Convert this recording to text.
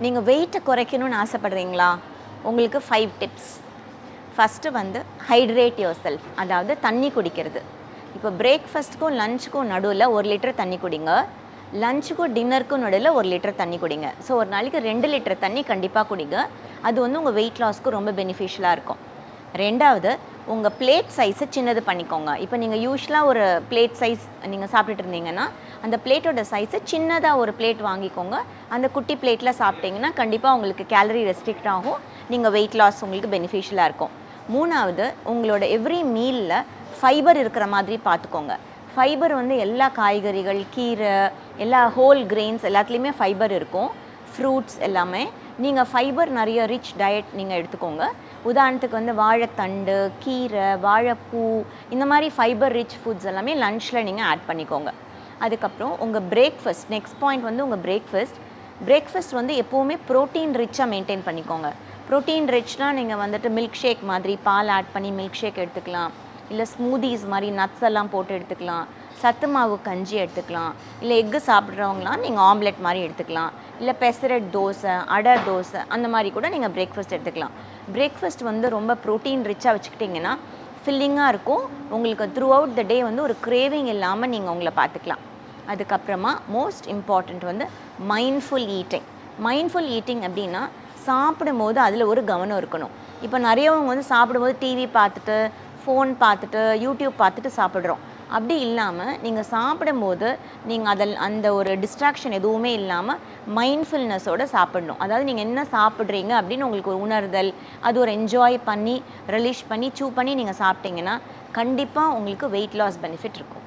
நீங்கள் வெயிட்டை குறைக்கணும்னு ஆசைப்படுறீங்களா? உங்களுக்கு 5 டிப்ஸ். ஃபஸ்ட்டு வந்து ஹைட்ரேட் யுவர் செல்ஃப், அதாவது தண்ணி குடிக்கிறது. இப்போ பிரேக்ஃபாஸ்ட்டுக்கும் லஞ்சுக்கும் நடுவில் 1 லிட்டர் தண்ணி குடிங்க. லஞ்சுக்கும் டின்னருக்கும் நடுவில் 1 லிட்டர் தண்ணி குடிங்க. ஸோ ஒரு நாளைக்கு 2 லிட்டர் தண்ணி கண்டிப்பாக குடிங்க. அது வந்து உங்கள் வெயிட் லாஸ்க்கு ரொம்ப பெனிஃபிஷியலாக இருக்கும். ரெண்டாவது, உங்கள் பிளேட் சைஸை சின்னது பண்ணிக்கோங்க. இப்போ நீங்கள் யூஸ்வலாக ஒரு பிளேட் சைஸ் நீங்கள் சாப்பிட்டுட்டு இருந்தீங்கன்னா அந்த பிளேட்டோட சைஸை சின்னதாக ஒரு பிளேட் வாங்கிக்கோங்க. அந்த குட்டி பிளேட்டில் சாப்பிட்டீங்கன்னா கண்டிப்பாக உங்களுக்கு கேலரி ரெஸ்ட்ரிக்ட் ஆகும். நீங்கள் வெயிட் லாஸ் உங்களுக்கு பெனிஃபிஷியலாக இருக்கும். மூணாவது, உங்களோட எவ்ரி மீலில் ஃபைபர் இருக்கிற மாதிரி பார்த்துக்கோங்க. ஃபைபர் வந்து எல்லா காய்கறிகள், கீரை, எல்லா ஹோல் கிரெயின்ஸ் எல்லாத்துலேயுமே ஃபைபர் இருக்கும். ஃப்ரூட்ஸ் எல்லாமே நீங்கள் ஃபைபர் நிறைய ரிச் டயட் நீங்கள் எடுத்துக்கோங்க. உதாரணத்துக்கு வந்து வாழைத்தண்டு, கீரை, வாழைப்பூ, இந்த மாதிரி ஃபைபர் ரிச் ஃபுட்ஸ் எல்லாமே லன்ச்சில் நீங்கள் ஆட் பண்ணிக்கோங்க. அதுக்கப்புறம் உங்கள் பிரேக்ஃபாஸ்ட், நெக்ஸ்ட் பாயிண்ட் வந்து உங்கள் பிரேக்ஃபாஸ்ட் வந்து எப்போவுமே ப்ரோட்டீன் ரிச்சாக மெயின்டைன் பண்ணிக்கோங்க. ப்ரோட்டீன் ரிச்னால் நீங்கள் வந்துட்டு மில்க் ஷேக் மாதிரி பால் ஆட் பண்ணி மில்க் ஷேக் எடுத்துக்கலாம், இல்லை ஸ்மூதிஸ் மாதிரி நட்ஸ் எல்லாம் போட்டு எடுத்துக்கலாம், சத்து மாவு கஞ்சி எடுத்துக்கலாம், இல்லை எக்கு சாப்பிட்றவங்களாம் நீங்கள் ஆம்லெட் மாதிரி எடுத்துக்கலாம், இல்லை பெசரட் தோசை, அடை தோசை, அந்த மாதிரி கூட நீங்கள் பிரேக்ஃபாஸ்ட் எடுத்துக்கலாம். பிரேக்ஃபாஸ்ட் வந்து ரொம்ப ப்ரோட்டீன் ரிச்சாக வச்சுக்கிட்டிங்கன்னா ஃபில்லிங்காக இருக்கும். உங்களுக்கு த்ரூ அவுட் த டே வந்து ஒரு கிரேவிங் இல்லாமல் நீங்கள் உங்களை பார்த்துக்கலாம். அதுக்கப்புறமா மோஸ்ட் இம்பார்ட்டண்ட் வந்து மைண்ட்ஃபுல் ஈட்டிங் அப்படின்னா சாப்பிடும்போது அதில் ஒரு கவனம் இருக்கணும். இப்போ நிறையவங்க வந்து சாப்பிடும்போது டிவி பார்த்துட்டு, ஃபோன் பார்த்துட்டு, யூடியூப் பார்த்துட்டு சாப்பிட்றோம். அப்படி இல்லாமல் நீங்கள் சாப்பிடும்போது நீங்கள் அந்த ஒரு டிஸ்ட்ராக்ஷன் எதுவுமே இல்லாமல் மைண்ட்ஃபுல்னஸோடு சாப்பிடணும். அதாவது நீங்கள் என்ன சாப்பிட்றீங்க அப்படின்னு உங்களுக்கு ஒரு உணர்தல், அது ஒரு என்ஜாய் பண்ணி ரிலீஸ் பண்ணி சூ பண்ணி நீங்கள் சாப்பிட்டீங்கன்னா கண்டிப்பாக உங்களுக்கு வெயிட் லாஸ் பெனிஃபிட் இருக்கும்.